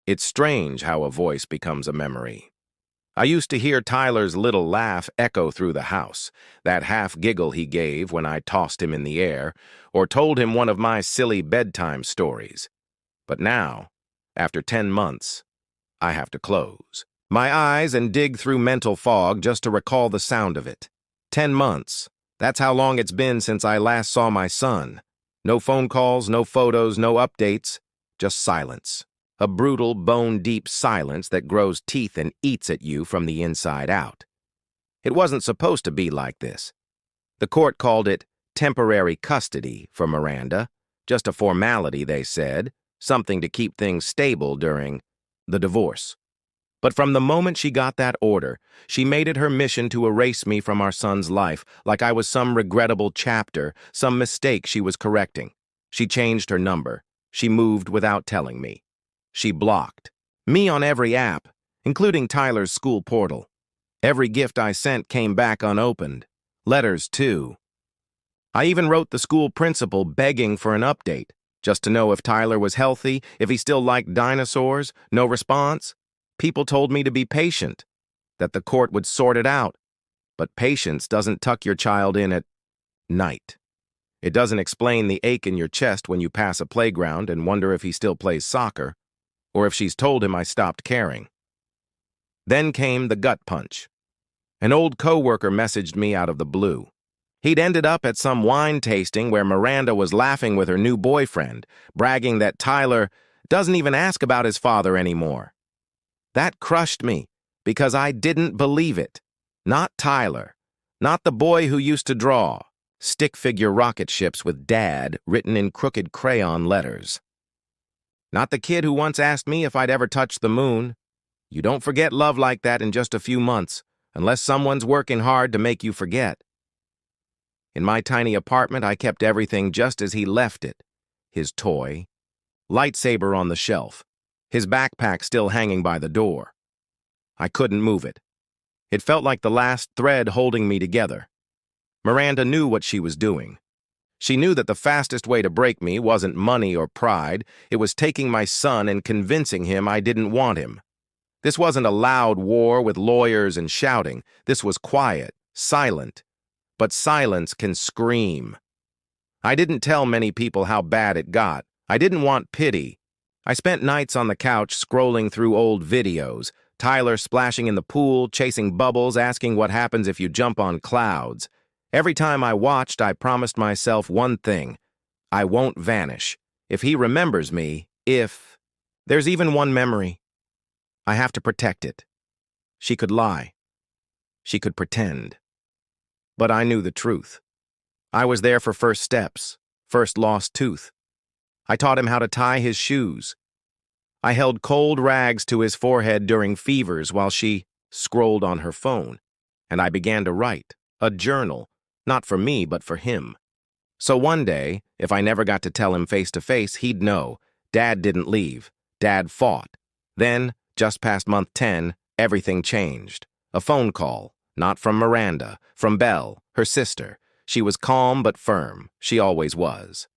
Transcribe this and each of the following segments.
It's strange how a voice becomes a memory. I used to hear Tyler's little laugh echo through the house, that half-giggle he gave when I tossed him in the air or told him one of my silly bedtime stories. But now, after 10 months, I have to close my eyes and dig through mental fog just to recall the sound of it. 10 months. That's how long it's been since I last saw my son. No phone calls, no photos, no updates, just silence. A brutal, bone-deep silence that grows teeth and eats at you from the inside out. It wasn't supposed to be like this. The court called it temporary custody for Miranda, just a formality, they said, something to keep things stable during the divorce. But from the moment she got that order, she made it her mission to erase me from our son's life, like I was some regrettable chapter, some mistake she was correcting. She changed her number. She moved without telling me. She blocked me on every app, including Tyler's school portal. Every gift I sent came back unopened. Letters, too. I even wrote the school principal begging for an update, just to know if Tyler was healthy, if he still liked dinosaurs. No response. People told me to be patient, that the court would sort it out. But patience doesn't tuck your child in at night. It doesn't explain the ache in your chest when you pass a playground and wonder if he still plays soccer, or if she's told him I stopped caring. Then came the gut punch. An old coworker messaged me out of the blue. He'd ended up at some wine tasting where Miranda was laughing with her new boyfriend, bragging that Tyler doesn't even ask about his father anymore. That crushed me, because I didn't believe it. Not Tyler. Not the boy who used to draw stick figure rocket ships with Dad written in crooked crayon letters. Not the kid who once asked me if I'd ever touched the moon. You don't forget love like that in just a few months, unless someone's working hard to make you forget. In my tiny apartment, I kept everything just as he left it. His toy, lightsaber on the shelf, his backpack still hanging by the door. I couldn't move it. It felt like the last thread holding me together. Miranda knew what she was doing. She knew that the fastest way to break me wasn't money or pride. It was taking my son and convincing him I didn't want him. This wasn't a loud war with lawyers and shouting. This was quiet, silent. But silence can scream. I didn't tell many people how bad it got. I didn't want pity. I spent nights on the couch scrolling through old videos, Tyler splashing in the pool, chasing bubbles, asking what happens if you jump on clouds. Every time I watched, I promised myself one thing. I won't vanish. If he remembers me, if... There's even one memory. I have to protect it. She could lie. She could pretend. But I knew the truth. I was there for first steps, first lost tooth. I taught him how to tie his shoes. I held cold rags to his forehead during fevers while she scrolled on her phone. And I began to write, a journal, not for me, but for him. So one day, if I never got to tell him face to face, he'd know. Dad didn't leave. Dad fought. Then, just past month 10, everything changed. A phone call, not from Miranda, from Belle, her sister. She was calm but firm. She always was.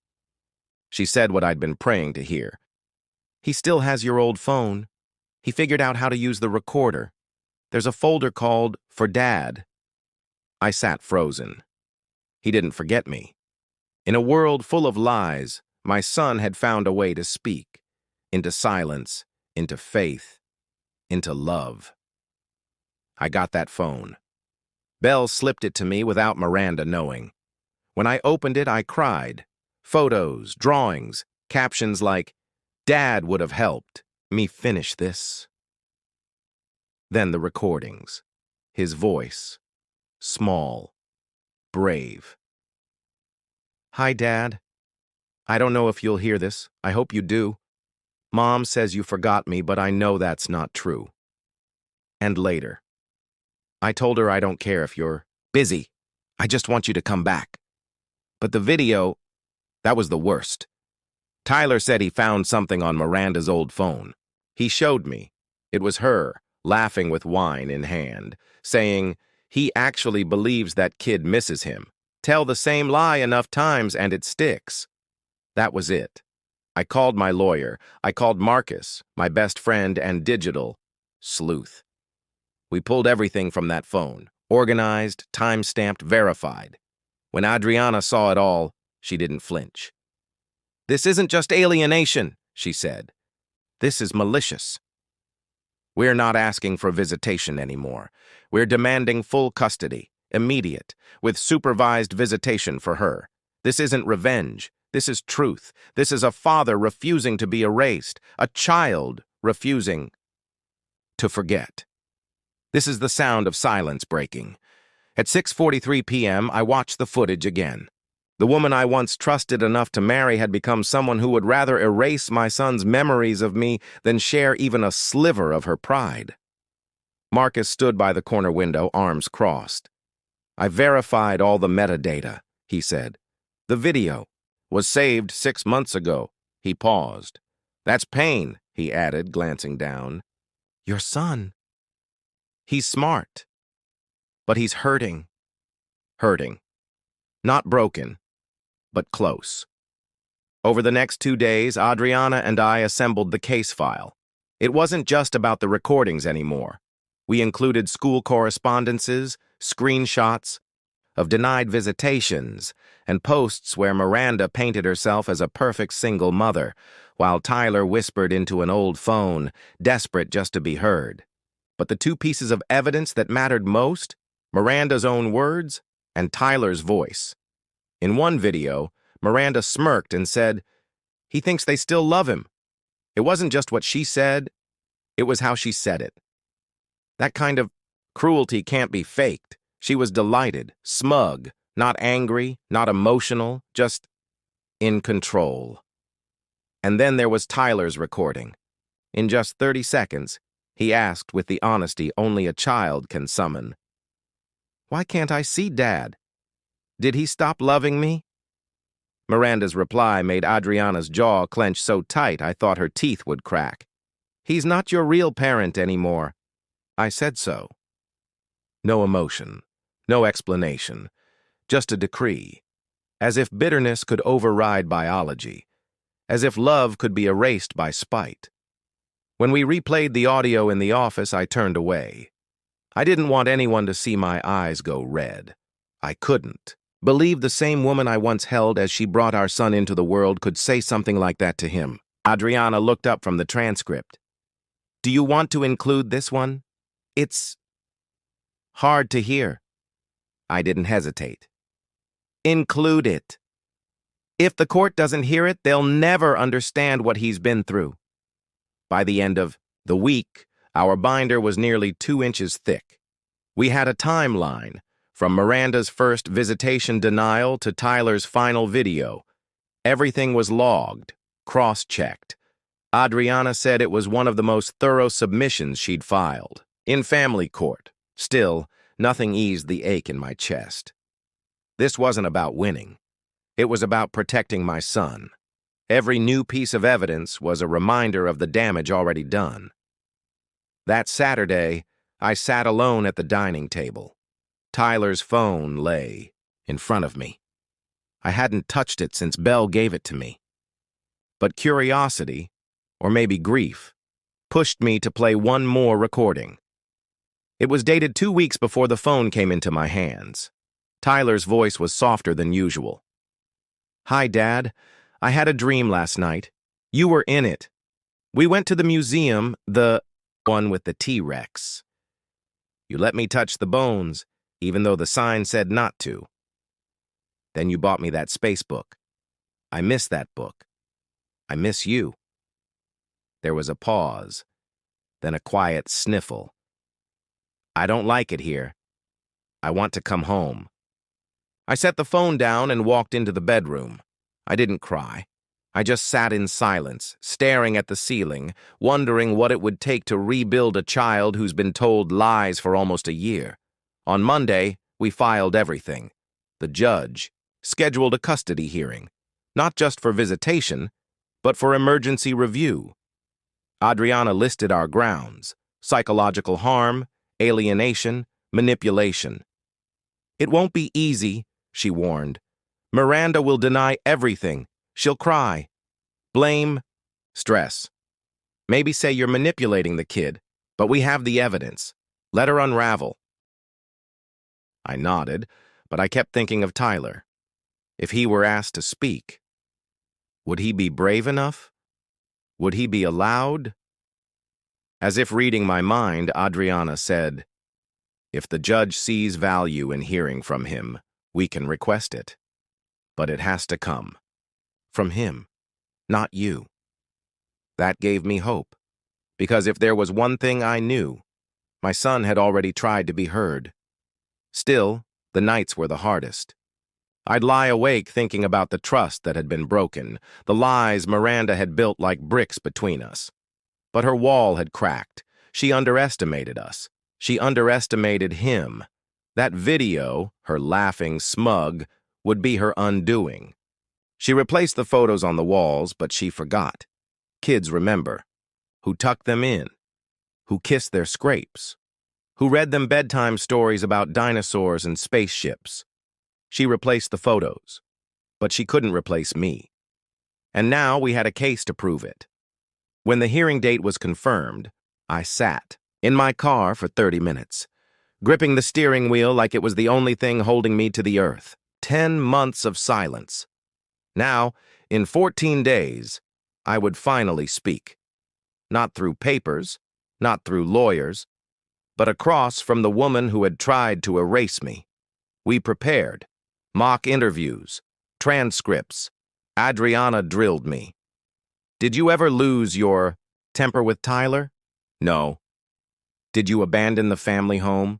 She said what I'd been praying to hear. He still has your old phone. He figured out how to use the recorder. There's a folder called For Dad. I sat frozen. He didn't forget me. In a world full of lies, my son had found a way to speak. Into silence, into faith, into love. I got that phone. Belle slipped it to me without Miranda knowing. When I opened it, I cried. Photos, drawings, captions like, Dad would have helped me finish this. Then the recordings. His voice. Small. Brave. Hi, Dad. I don't know if you'll hear this. I hope you do. Mom says you forgot me, but I know that's not true. And later. I told her I don't care if you're busy. I just want you to come back. But the video, that was the worst. Tyler said he found something on Miranda's old phone. He showed me. It was her, laughing with wine in hand, saying he actually believes that kid misses him. Tell the same lie enough times and it sticks. That was it. I called my lawyer. I called Marcus, my best friend and digital sleuth. We pulled everything from that phone, organized, time-stamped, verified. When Adriana saw it all, she didn't flinch. "This isn't just alienation," she said. "This is malicious. We're not asking for visitation anymore. We're demanding full custody, immediate, with supervised visitation for her. This isn't revenge. This is truth. This is a father refusing to be erased, a child refusing to forget." This is the sound of silence breaking. At 6:43 p.m., I watched the footage again. The woman I once trusted enough to marry had become someone who would rather erase my son's memories of me than share even a sliver of her pride. Marcus stood by the corner window, arms crossed. "I verified all the metadata," he said. "The video was saved 6 months ago." He paused. "That's pain," he added, glancing down. "Your son. He's smart. But he's hurting." Hurting. Not broken, but close. Over the next 2 days, Adriana and I assembled the case file. It wasn't just about the recordings anymore. We included school correspondences, screenshots of denied visitations, and posts where Miranda painted herself as a perfect single mother, while Tyler whispered into an old phone, desperate just to be heard. But the two pieces of evidence that mattered most, Miranda's own words and Tyler's voice. In one video, Miranda smirked and said, "He thinks they still love him." It wasn't just what she said, it was how she said it. That kind of cruelty can't be faked. She was delighted, smug, not angry, not emotional, just in control. And then there was Tyler's recording. In just 30 seconds, he asked with the honesty only a child can summon, "Why can't I see Dad? Did he stop loving me?" Miranda's reply made Adriana's jaw clench so tight I thought her teeth would crack. "He's not your real parent anymore." I said so. No emotion, no explanation, just a decree, as if bitterness could override biology, as if love could be erased by spite. When we replayed the audio in the office, I turned away. I didn't want anyone to see my eyes go red. I couldn't believe the same woman I once held as she brought our son into the world could say something like that to him. Adriana looked up from the transcript. "Do you want to include this one? It's hard to hear." I didn't hesitate. "Include it. If the court doesn't hear it, they'll never understand what he's been through." By the end of the week, our binder was nearly 2 inches thick. We had a timeline, from Miranda's first visitation denial to Tyler's final video. Everything was logged, cross-checked. Adriana said it was one of the most thorough submissions she'd filed. In family court, still, nothing eased the ache in my chest. This wasn't about winning. It was about protecting my son. Every new piece of evidence was a reminder of the damage already done. That Saturday, I sat alone at the dining table. Tyler's phone lay in front of me. I hadn't touched it since Belle gave it to me. But curiosity, or maybe grief, pushed me to play one more recording. It was dated 2 weeks before the phone came into my hands. Tyler's voice was softer than usual. "Hi, Dad. I had a dream last night. You were in it. We went to the museum, the one with the T-Rex. You let me touch the bones, even though the sign said not to. Then you bought me that space book. I miss that book. I miss you." There was a pause, then a quiet sniffle. "I don't like it here. I want to come home." I set the phone down and walked into the bedroom. I didn't cry. I just sat in silence, staring at the ceiling, wondering what it would take to rebuild a child who's been told lies for almost a year. On Monday, we filed everything. The judge scheduled a custody hearing, not just for visitation, but for emergency review. Adriana listed our grounds: psychological harm, alienation, manipulation. "It won't be easy," she warned. "Miranda will deny everything. She'll cry." Blame, stress. Maybe say you're manipulating the kid, but we have the evidence. Let her unravel. I nodded, but I kept thinking of Tyler. If he were asked to speak, would he be brave enough? Would he be allowed? As if reading my mind, Adriana said, "If the judge sees value in hearing from him, we can request it. But it has to come from him, not you." That gave me hope, because if there was one thing I knew, my son had already tried to be heard. Still, the nights were the hardest. I'd lie awake thinking about the trust that had been broken, the lies Miranda had built like bricks between us. But her wall had cracked. She underestimated us. She underestimated him. That video, her laughing smug, would be her undoing. She replaced the photos on the walls, but she forgot. Kids remember. Who tucked them in. Who kissed their scrapes. Who read them bedtime stories about dinosaurs and spaceships. She replaced the photos, but she couldn't replace me. And now we had a case to prove it. When the hearing date was confirmed, I sat in my car for 30 minutes, gripping the steering wheel like it was the only thing holding me to the earth. 10 months of silence. Now, in 14 days, I would finally speak. Not through papers, not through lawyers, but across from the woman who had tried to erase me. We prepared. Mock interviews, transcripts. Adriana drilled me. Did you ever lose your temper with Tyler? No. Did you abandon the family home?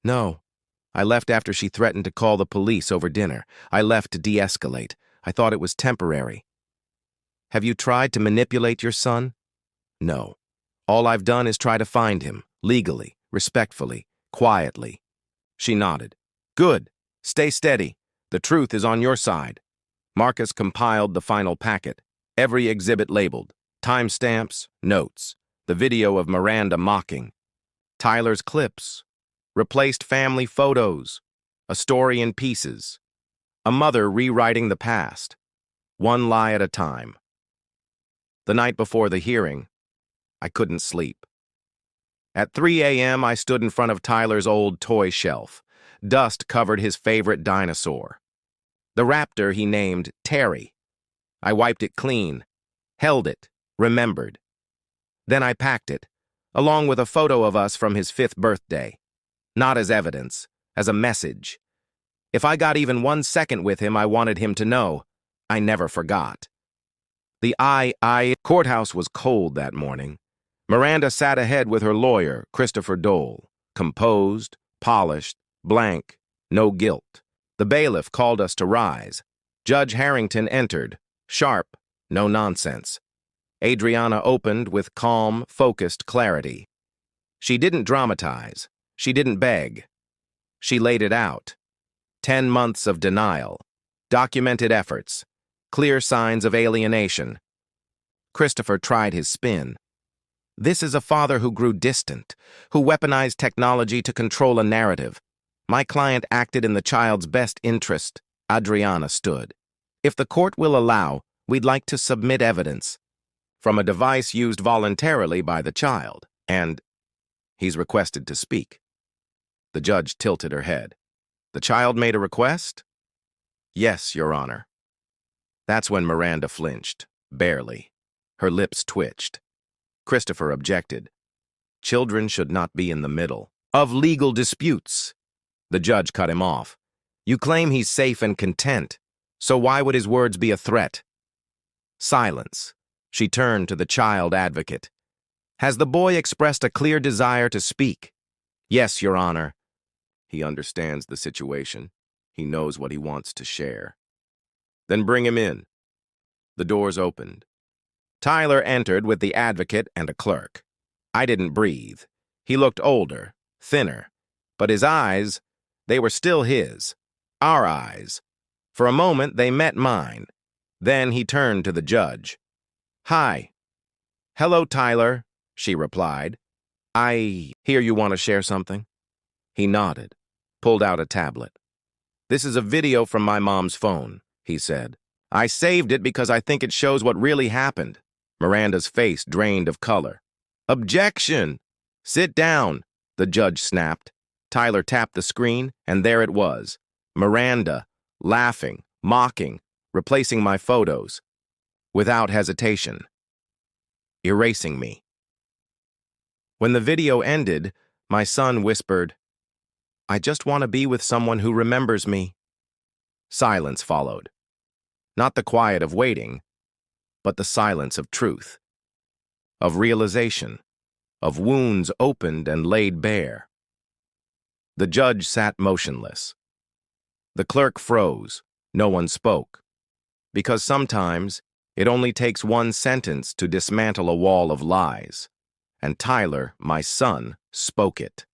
No. I left after she threatened to call the police over dinner. I left to de-escalate. I thought it was temporary. Have you tried to manipulate your son? No. All I've done is try to find him, legally, respectfully, quietly. She nodded. Good. Stay steady. The truth is on your side. Marcus compiled the final packet, every exhibit labeled, timestamps, notes, the video of Miranda mocking, Tyler's clips, replaced family photos, a story in pieces, a mother rewriting the past, one lie at a time. The night before the hearing, I couldn't sleep. At 3 a.m., I stood in front of Tyler's old toy shelf. Dust covered his favorite dinosaur. The raptor he named Terry. I wiped it clean, held it, remembered. Then I packed it, along with a photo of us from his 5th birthday. Not as evidence, as a message. If I got even 1 second with him, I wanted him to know. I never forgot. The courthouse was cold that morning. Miranda sat ahead with her lawyer, Christopher Dole, composed, polished, blank, no guilt. The bailiff called us to rise. Judge Harrington entered, sharp, no nonsense. Adriana opened with calm, focused clarity. She didn't dramatize. She didn't beg. She laid it out. 10 months of denial, documented efforts, clear signs of alienation. Christopher tried his spin. This is a father who grew distant, who weaponized technology to control a narrative. My client acted in the child's best interest. Adriana stood. If the court will allow, we'd like to submit evidence from a device used voluntarily by the child, and he's requested to speak. The judge tilted her head. The child made a request? Yes, Your Honor. That's when Miranda flinched, barely. Her lips twitched. Christopher objected. Children should not be in the middle of legal disputes. The judge cut him off. You claim he's safe and content, so why would his words be a threat? Silence. She turned to the child advocate. Has the boy expressed a clear desire to speak? Yes, Your Honor. He understands the situation. He knows what he wants to share. Then bring him in. The doors opened. Tyler entered with the advocate and a clerk. I didn't breathe. He looked older, thinner, but his eyes, they were still his, our eyes. For a moment, they met mine. Then he turned to the judge. Hi. Hello, Tyler, she replied. I hear you want to share something. He nodded, pulled out a tablet. This is a video from my mom's phone, he said. I saved it because I think it shows what really happened. Miranda's face drained of color. Objection! Sit down, the judge snapped. Tyler tapped the screen, and there it was. Miranda, laughing, mocking, replacing my photos. Without hesitation. Erasing me. When the video ended, my son whispered, I just want to be with someone who remembers me. Silence followed. Not the quiet of waiting, but the silence of truth, of realization, of wounds opened and laid bare. The judge sat motionless. The clerk froze. No one spoke. Because sometimes it only takes one sentence to dismantle a wall of lies. And Tyler, my son, spoke it.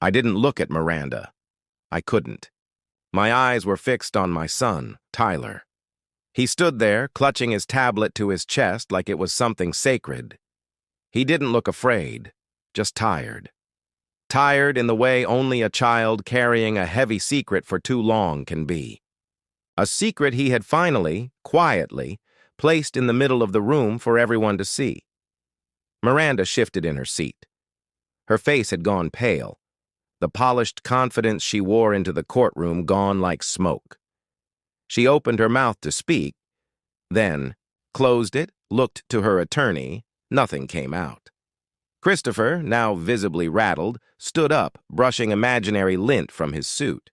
I didn't look at Miranda. I couldn't. My eyes were fixed on my son, Tyler. He stood there, clutching his tablet to his chest like it was something sacred. He didn't look afraid, just tired. Tired in the way only a child carrying a heavy secret for too long can be. A secret he had finally, quietly, placed in the middle of the room for everyone to see. Miranda shifted in her seat. Her face had gone pale, the polished confidence she wore into the courtroom gone like smoke. She opened her mouth to speak, then closed it, looked to her attorney. Nothing came out. Christopher, now visibly rattled, stood up, brushing imaginary lint from his suit.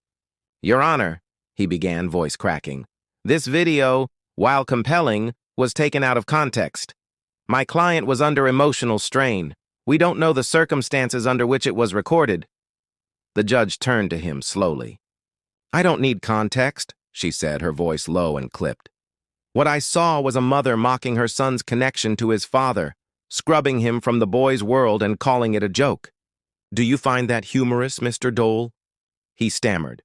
Your Honor, he began, voice cracking, this video, while compelling, was taken out of context. My client was under emotional strain. We don't know the circumstances under which it was recorded. The judge turned to him slowly. I don't need context, she said, her voice low and clipped. What I saw was a mother mocking her son's connection to his father, scrubbing him from the boy's world and calling it a joke. Do you find that humorous, Mr. Dole? He stammered.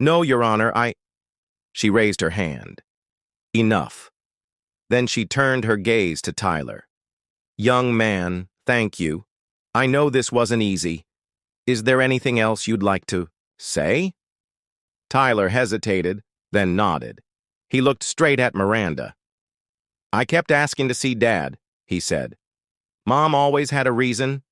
No, Your Honor, She raised her hand. Enough. Then she turned her gaze to Tyler. Young man, thank you. I know this wasn't easy. Is there anything else you'd like to say? Tyler hesitated, then nodded. He looked straight at Miranda. I kept asking to see Dad, he said. Mom always had a reason,